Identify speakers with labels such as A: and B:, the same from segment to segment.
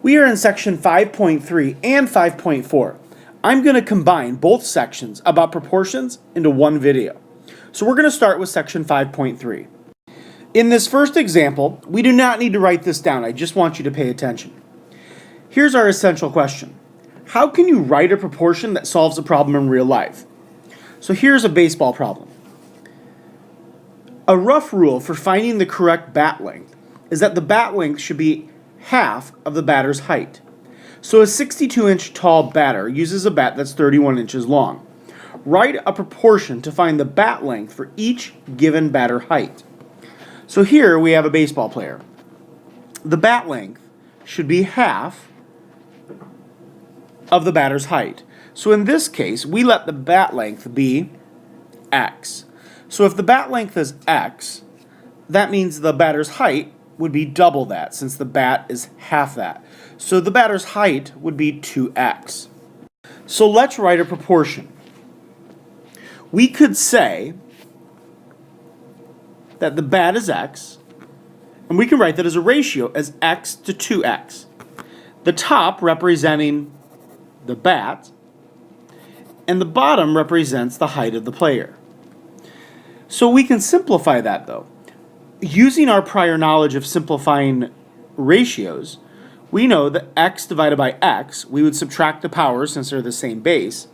A: We are in section 5.3 and 5.4. I'm going to combine both sections about proportions into one video. So we're going to start with section 5.3. In this first example, we do not need to write this down. I just want you to pay attention. Here's our essential question. How can you write a proportion that solves a problem in real life? So here's a baseball problem. A rough rule for finding the correct bat length is that the bat length should be half of the batter's height. So a 62-inch tall batter uses a bat that's 31 inches long. Write a proportion to find the bat length for each given batter height. So here we have a baseball player. The bat length should be half of the batter's height. So in this case, we let the bat length be x. So if the bat length is x, that means the batter's height would be double that, since the bat is half that. So the batter's height would be 2x. So let's write a proportion. We could say that the bat is x, and we can write that as a ratio as x to 2x. The top representing the bat, and the bottom represents the height of the player. So we can simplify that though. Using our prior knowledge of simplifying ratios, we know that x divided by x, we would subtract the powers since they're the same base,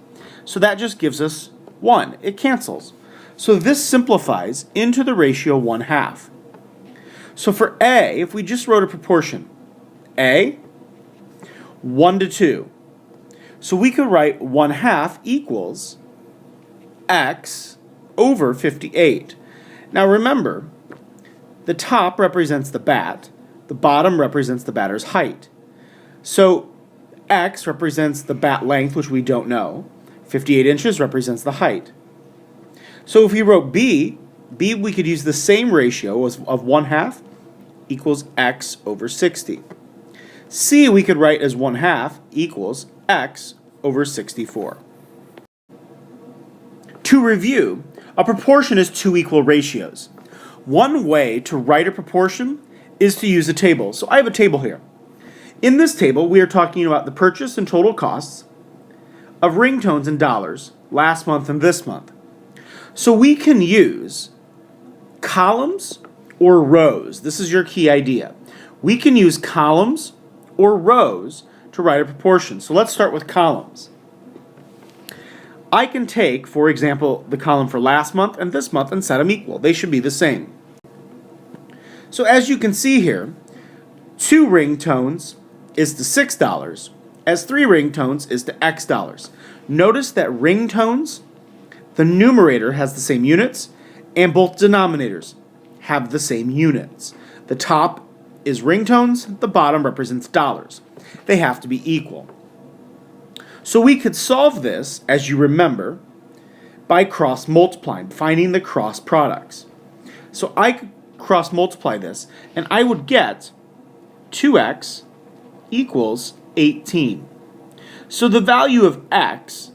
A: so that just gives us 1. It cancels. So this simplifies into the ratio 1/2. So for A, if we just wrote a proportion, A, 1 to 2. So we could write 1/2 equals x over 58. Now remember, the top represents the bat, the bottom represents the batter's height. So x represents the bat length, which we don't know. 58 inches represents the height. So if we wrote B we could use the same ratio of 1/2 equals x over 60. C we could write as 1/2 equals x over 64. To review, a proportion is two equal ratios. One way to write a proportion is to use a table. So I have a table here. In this table, we are talking about the purchase and total costs of ringtones in dollars last month and this month. So we can use columns or rows. This is your key idea. We can use columns or rows to write a proportion. So let's start with columns. I can take, for example, the column for last month and this month and set them equal. They should be the same. So as you can see here, 2 ringtones is to $6, as 3 ringtones is to X dollars. Notice that ringtones, the numerator has the same units, and both denominators have the same units. The top is ringtones, the bottom represents dollars. They have to be equal. So we could solve this, as you remember, by cross multiplying, finding the cross products. So I could cross multiply this, and I would get 2x equals 18. So the value of x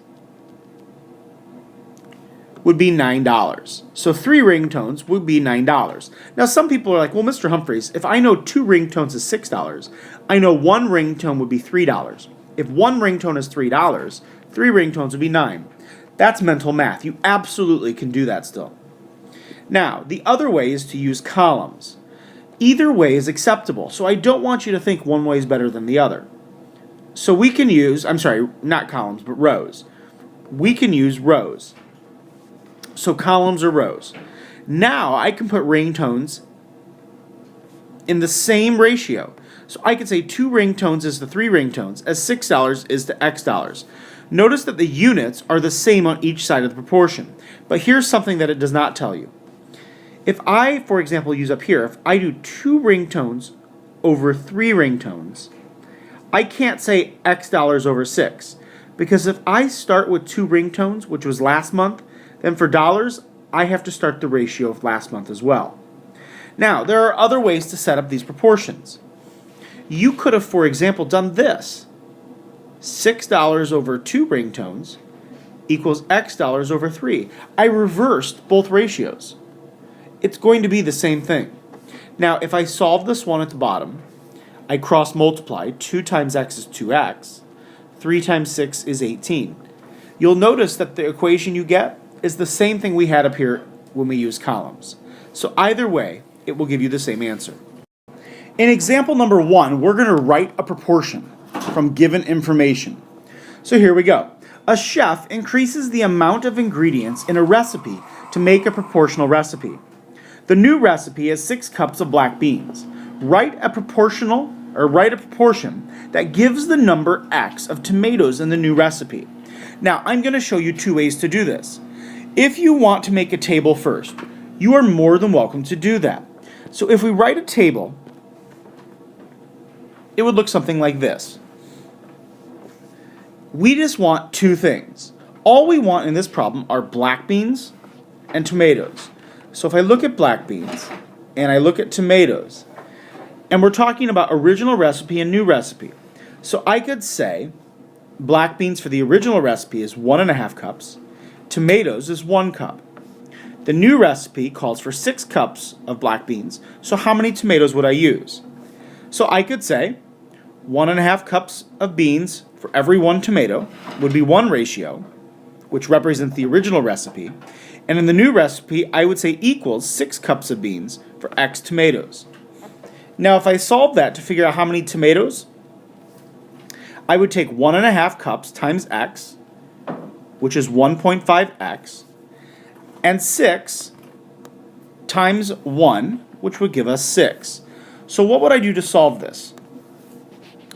A: would be $9. So 3 ringtones would be $9. Now some people are like, well, Mr. Humphreys, if I know 2 ringtones is $6, I know 1 ringtone would be $3. If 1 ringtone is $3, 3 ringtones would be 9. That's mental math. You absolutely can do that still. Now, the other way is to use columns. Either way is acceptable, so I don't want you to think one way is better than the other. So we can use, I'm sorry, not columns, but rows. We can use rows. So columns or rows. Now I can put ringtones in the same ratio. So I could say 2 ringtones is to 3 ringtones, as $6 is to X dollars. Notice that the units are the same on each side of the proportion. But here's something that it does not tell you. If I, for example, use up here, if I do 2 ringtones over 3 ringtones, I can't say X dollars over 6. Because if I start with 2 ringtones, which was last month, then for dollars, I have to start the ratio of last month as well. Now, there are other ways to set up these proportions. You could have, for example, done this. $6 over 2 ringtones equals X dollars over 3. I reversed both ratios. It's going to be the same thing. Now, if I solve this one at the bottom, I cross multiply. 2 times x is 2x. 3 times 6 is 18. You'll notice that the equation you get is the same thing we had up here when we use columns. So either way, it will give you the same answer. In example number 1, we're going to write a proportion from given information. So here we go. A chef increases the amount of ingredients in a recipe to make a proportional recipe. The new recipe has 6 cups of black beans. Write a proportion that gives the number x of tomatoes in the new recipe. Now, I'm going to show you 2 ways to do this. If you want to make a table first, you are more than welcome to do that. So if we write a table, it would look something like this. We just want 2 things. All we want in this problem are black beans and tomatoes. So if I look at black beans and I look at tomatoes, and we're talking about original recipe and new recipe. So I could say black beans for the original recipe is 1.5 cups. Tomatoes is 1 cup. The new recipe calls for 6 cups of black beans. So how many tomatoes would I use? So I could say 1.5 cups of beans for every 1 tomato would be 1 ratio, which represents the original recipe. And in the new recipe, I would say equals 6 cups of beans for x tomatoes. Now, if I solve that to figure out how many tomatoes, I would take 1.5 cups times x, which is 1.5x, and 6 times 1, which would give us 6. So what would I do to solve this?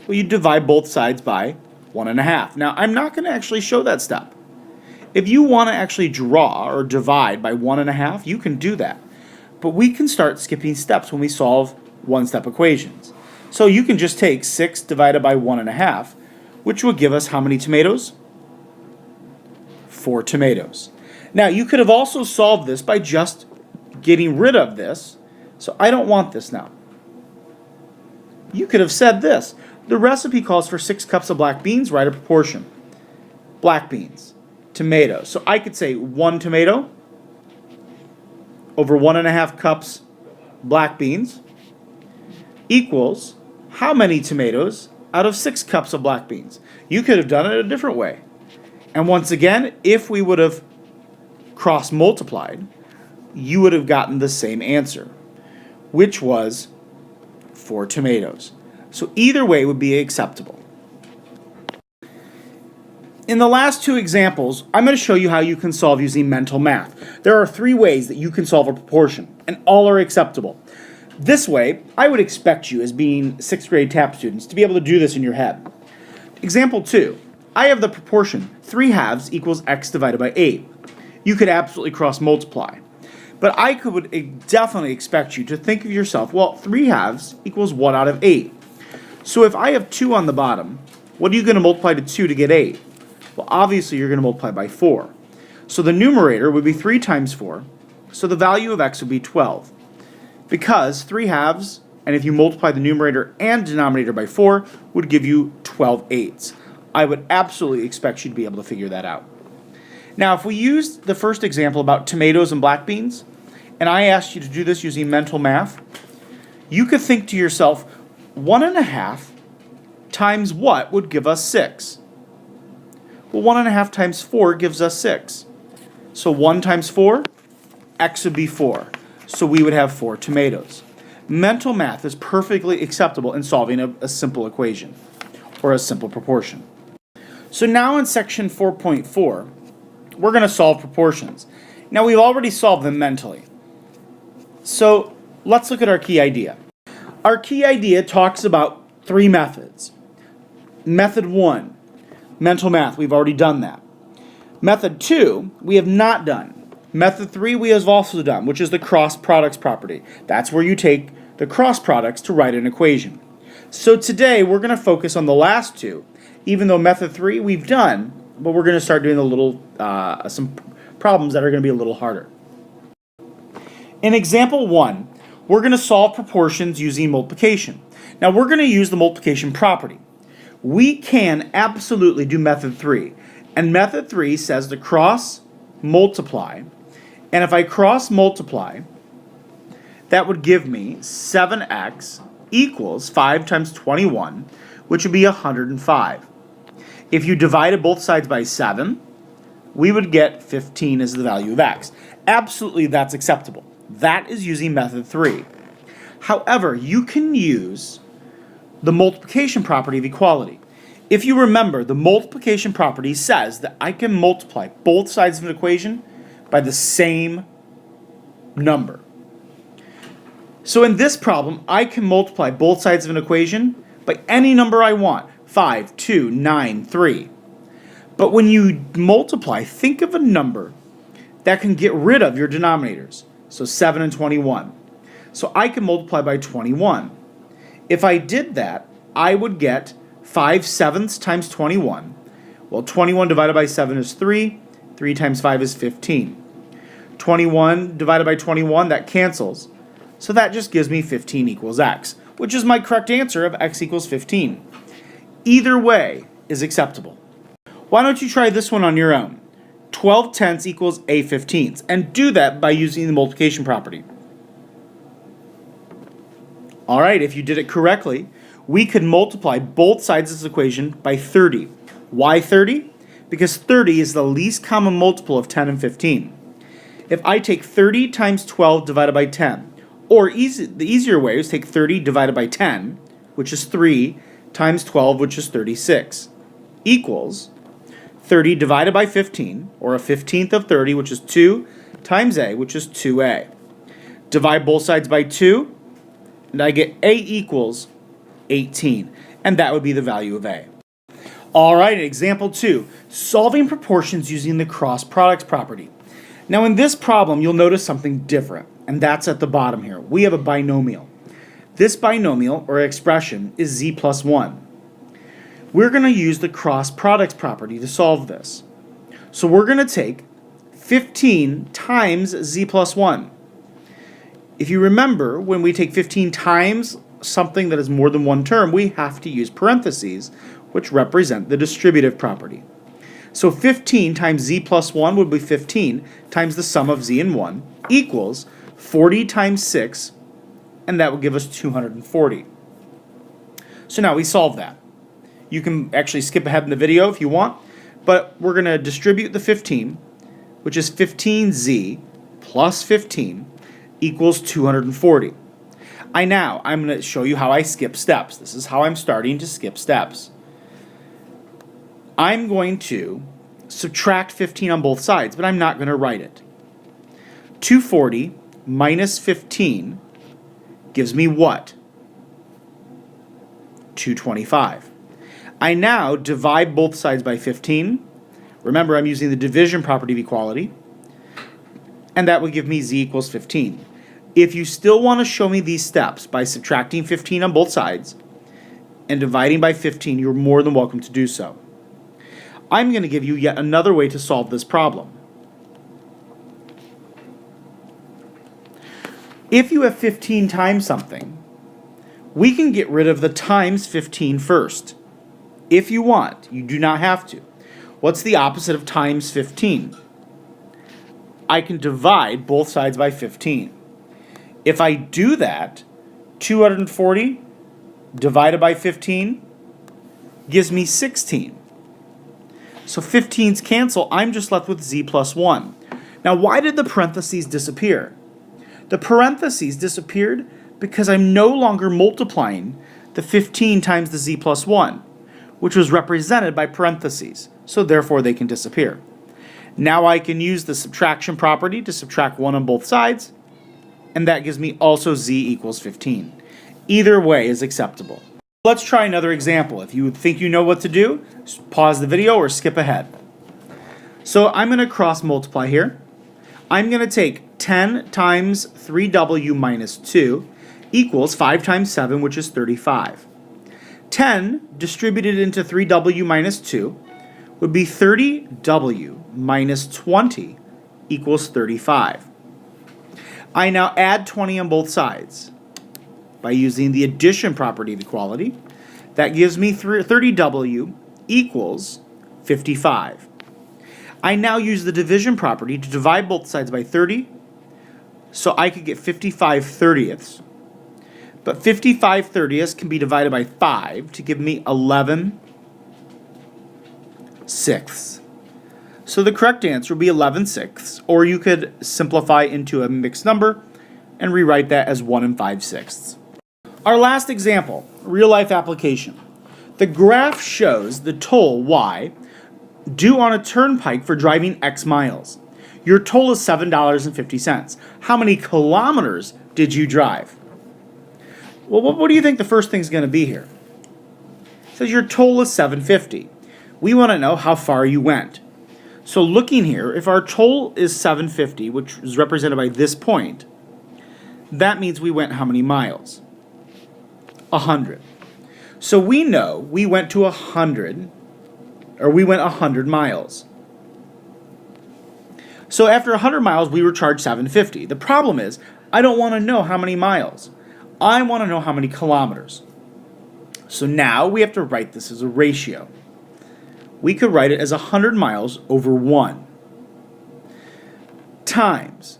A: Well, you divide both sides by 1.5. Now, I'm not going to actually show that step. If you want to actually draw or divide by 1.5, you can do that. But we can start skipping steps when we solve one-step equations. So you can just take 6 divided by 1.5, which would give us how many tomatoes? 4 tomatoes. Now, you could have also solved this by just getting rid of this. So I don't want this now. You could have said this. The recipe calls for 6 cups of black beans, write a proportion. Black beans, tomatoes. So I could say 1 tomato over 1.5 cups black beans equals how many tomatoes out of 6 cups of black beans? You could have done it a different way. And once again, if we would have cross-multiplied, you would have gotten the same answer, which was 4 tomatoes. So either way would be acceptable. In the last 2 examples, I'm going to show you how you can solve using mental math. There are 3 ways that you can solve a proportion, and all are acceptable. This way, I would expect you, as being 6th grade TAP students, to be able to do this in your head. Example 2. I have the proportion 3/2 equals x divided by 8. You could absolutely cross-multiply. But I would definitely expect you to think of yourself, well, 3/2 equals 1 out of 8. So if I have 2 on the bottom, what are you going to multiply to 2 to get 8? Well, obviously you're going to multiply by 4. So the numerator would be 3 times 4, so the value of x would be 12. Because 3/2, and if you multiply the numerator and denominator by 4, would give you 12/8. I would absolutely expect you to be able to figure that out. Now, if we used the first example about tomatoes and black beans, and I asked you to do this using mental math, you could think to yourself, 1.5 times what would give us 6? Well, 1.5 times 4 gives us 6. So 1 times 4, x would be 4. So we would have 4 tomatoes. Mental math is perfectly acceptable in solving a simple equation or a simple proportion. So now in section 4.4, we're going to solve proportions. Now we've already solved them mentally. So let's look at our key idea. Our key idea talks about 3 methods. Method 1, mental math, we've already done that. Method 2, we have not done. Method 3 we have also done, which is the cross products property. That's where you take the cross products to write an equation. So today we're going to focus on the last 2, even though method 3 we've done, but we're going to start doing some problems that are going to be a little harder. In example 1, we're going to solve proportions using multiplication. Now we're going to use the multiplication property. We can absolutely do method 3, and method 3 says to cross multiply. And if I cross multiply, that would give me 7x equals 5 times 21, which would be 105. If you divided both sides by 7, we would get 15 as the value of x. Absolutely, that's acceptable. That is using method 3. However, you can use the multiplication property of equality. If you remember, the multiplication property says that I can multiply both sides of an equation by the same number. So in this problem, I can multiply both sides of an equation by any number I want. 5, 2, 9, 3. But when you multiply, think of a number that can get rid of your denominators. So 7 and 21. So I can multiply by 21. If I did that, I would get 5/7 times 21. Well, 21 divided by 7 is 3. 3 times 5 is 15. 21 divided by 21, that cancels. So that just gives me 15 equals x, which is my correct answer of x equals 15. Either way is acceptable. Why don't you try this one on your own? 12/10 equals a/15, and do that by using the multiplication property. Alright, if you did it correctly, we could multiply both sides of this equation by 30. Why 30? Because 30 is the least common multiple of 10 and 15. If I take 30 times 12 divided by 10, or the easier way is take 30 divided by 10, which is 3, times 12, which is 36, equals 30 divided by 15, or a 15th of 30, which is 2, times a, which is 2a. Divide both sides by 2, and I get a equals 18, and that would be the value of a. Alright, example 2, solving proportions using the cross products property. Now in this problem, you'll notice something different, and that's at the bottom here. We have a binomial. This binomial, or expression, is z plus 1. We're going to use the cross products property to solve this. So we're going to take 15 times z plus 1. If you remember, when we take 15 times something that is more than one term, we have to use parentheses, which represent the distributive property. So 15 times z plus 1 would be 15 times the sum of z and 1 equals 40 times 6, and that would give us 240. So now we solve that. You can actually skip ahead in the video if you want, but we're going to distribute the 15, which is 15z plus 15 equals 240. I'm going to show you how I skip steps. This is how I'm starting to skip steps. I'm going to subtract 15 on both sides, but I'm not going to write it. 240 minus 15 gives me what? 225. I now divide both sides by 15. Remember, I'm using the division property of equality, and that would give me z equals 15. If you still want to show me these steps by subtracting 15 on both sides and dividing by 15, you're more than welcome to do so. I'm going to give you yet another way to solve this problem. If you have 15 times something, we can get rid of the times 15 first. If you want, you do not have to. What's the opposite of times 15? I can divide both sides by 15. If I do that, 240 divided by 15 gives me 16. So 15's cancel, I'm just left with z plus 1. Now why did the parentheses disappear? The parentheses disappeared because I'm no longer multiplying the 15 times the z plus 1, which was represented by parentheses, so therefore they can disappear. Now I can use the subtraction property to subtract 1 on both sides, and that gives me also z equals 15. Either way is acceptable. Let's try another example. If you think you know what to do, pause the video or skip ahead. So I'm going to cross multiply here. I'm going to take 10 times 3w minus 2 equals 5 times 7, which is 35. 10 distributed into 3w minus 2 would be 30w minus 20 equals 35. I now add 20 on both sides by using the addition property of equality. That gives me 30w equals 55. I now use the division property to divide both sides by 30, so I could get 55 30ths. But 55/30ths can be divided by 5 to give me 11/6. So the correct answer would be 11/6, or you could simplify into a mixed number and rewrite that as 1 5/6. Our last example, real-life application. The graph shows the toll, Y, due on a turnpike for driving X miles. Your toll is $7.50. How many kilometers did you drive? Well, what do you think the first thing is going to be here? It says your toll is $7.50. We want to know how far you went. So looking here, if our toll is $7.50, which is represented by this point, that means we went how many miles? 100. So we know we went to 100, or we went 100 miles. So after 100 miles, we were charged $7.50. The problem is, I don't want to know how many miles. I want to know how many kilometers. So now we have to write this as a ratio. We could write it as 100 miles over 1 times.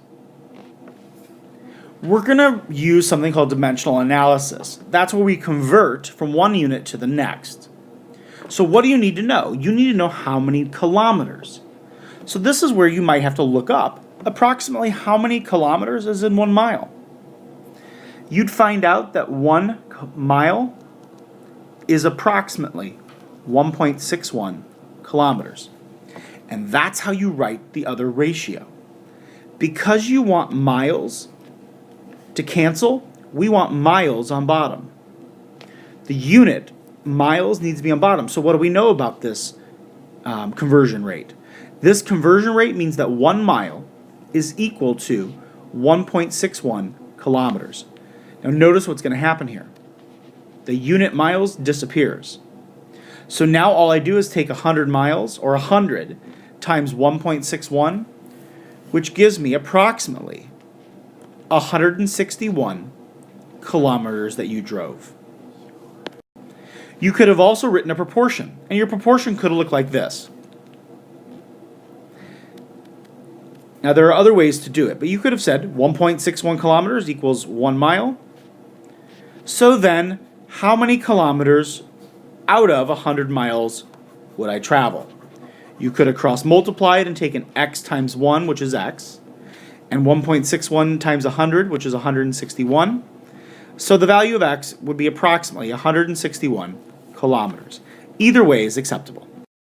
A: We're going to use something called dimensional analysis. That's where we convert from one unit to the next. So what do you need to know? You need to know how many kilometers. So this is where you might have to look up approximately how many kilometers is in 1 mile. You'd find out that 1 mile is approximately 1.61 kilometers. And that's how you write the other ratio. Because you want miles to cancel, we want miles on bottom. The unit, miles, needs to be on bottom. So what do we know about this conversion rate? This conversion rate means that 1 mile is equal to 1.61 kilometers. Now notice what's going to happen here. The unit miles disappears. So now all I do is take 100 miles, or 100, times 1.61, which gives me approximately 161 kilometers that you drove. You could have also written a proportion, and your proportion could have looked like this. Now there are other ways to do it, but you could have said 1.61 kilometers equals 1 mile. So then, how many kilometers out of 100 miles would I travel? You could have cross-multiplied and taken x times 1, which is x, and 1.61 times 100, which is 161. So the value of x would be approximately 161 kilometers. Either way is acceptable.